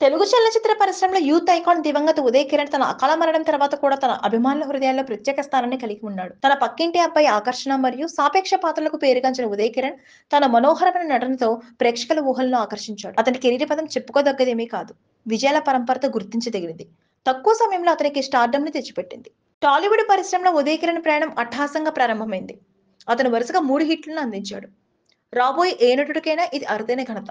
తెలుగు చలనచిత్ర పరిశ్రమలో youth icon దివంగత ఉదయ్ కిరణ్ తన అకాల మరణం తర్వాత కూడా తన అభిమానుల హృదయాల్లో ప్రత్యేక స్థానాన్ని కలిగి ఉన్నాడు. తన పక్కింటి అబ్బాయి ఆకర్షణ మరియు సాపేక్ష పాత్రలకు పేరుగాంచిన ఉదయ్ కిరణ్ తన మనోహరమైన నటనతో ప్రేక్షకుల ఊహలను ఆకర్షించాడు. అతని కెరీర్ పదం చెప్పుకోదగ్గదేమీ కాదు. విజయాల పరంపరతో గుర్తించదగినది. తక్కువ సమయంలో అతనికి స్టార్డమ్ ని తెచ్చిపెట్టింది. టాలీవుడ్ పరిశ్రమలో ఉదయ్ కిరణ్ ప్రయాణం అట్టహాసంగా ప్రారంభమైంది. అతను వరుసగా 3 హిట్లను అందించాడు. రాబోయే ఏ నటుడికైనా ఇది అరుదైన ఘనత.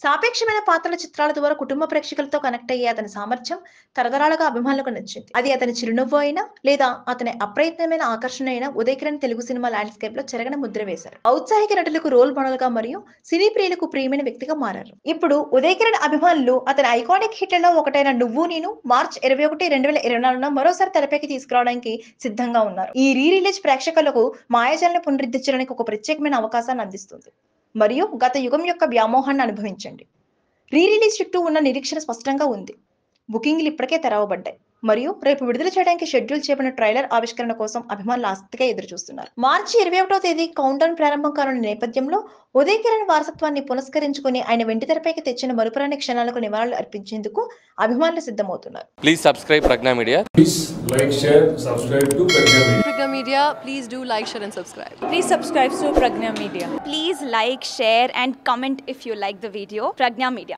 సాపేక్షమైన పాత్రల చిత్రాల ద్వారా కుటుంబ ప్రేక్షకులతో కనెక్ట్ అయ్యే అతని సామర్థ్యం తరతరాలుగా అభిమానులకు నచ్చింది. అది అతని చిరునవ్వు అయినా లేదా అతని అప్రయత్నమైన ఆకర్షణ అయినా ఉదయ్ కిరణ్ తెలుగు సినిమా ల్యాండ్స్కేప్ లో చెరగని ముద్ర వేశారు. ఔత్సాహిక నటులకు రోల్ మోడల్ గా మరియు సినీ ప్రియులకు ప్రియమైన వ్యక్తిగా మారారు. ఇప్పుడు ఉదయ్ కిరణ్ అభిమానులు అతని ఐకానిక్ హిట్లలో ఒకటైన నువ్వు నేను మార్చ్ 21, 2024 మరోసారి తెరపైకి తీసుకురావడానికి సిద్ధంగా ఉన్నారు. ఈ రిలీజ్ ప్రేక్షకులకు మాయాజాలను పునరుద్ధరించడానికి ఒక ప్రత్యేకమైన అవకాశాన్ని అందిస్తుంది. మరియు గత యుగం యొక్క వ్యామోహాన్ని అనుభవించండి. రిలీజ్ చుట్టూ ఉన్న నిరీక్షణ స్పష్టంగా ఉంది. బుకింగ్లు ఇప్పటికే తెరవబడ్డాయి మరియు రేపు విడుదల చేయడానికి షెడ్యూల్ చేయబడిన ట్రైలర్ ఆవిష్కరణ కోసం అభిమానులు ఆసక్తిగా ఎదురుచూస్తున్నారు. మార్చి 21వ తేదీ కౌంటౌన్ ప్రారంభం కానున్న నేపథ్యంలో ఉదయ్ కిరణ్ వారసత్వాన్ని పునస్కరించుకుని ఆయన వెండితెరపైకి తెచ్చిన మరుపురాని క్షణాలకు నివాళులు అర్పించేందుకు అభిమానులు సిద్ధమవుతున్నారు. Please subscribe Pragna Media. Please like, share, subscribe to Pragna Media. Pragna Media, please do like, share and subscribe. Please subscribe to Pragna Media. Please like, share and comment if you like the video. Pragna Media.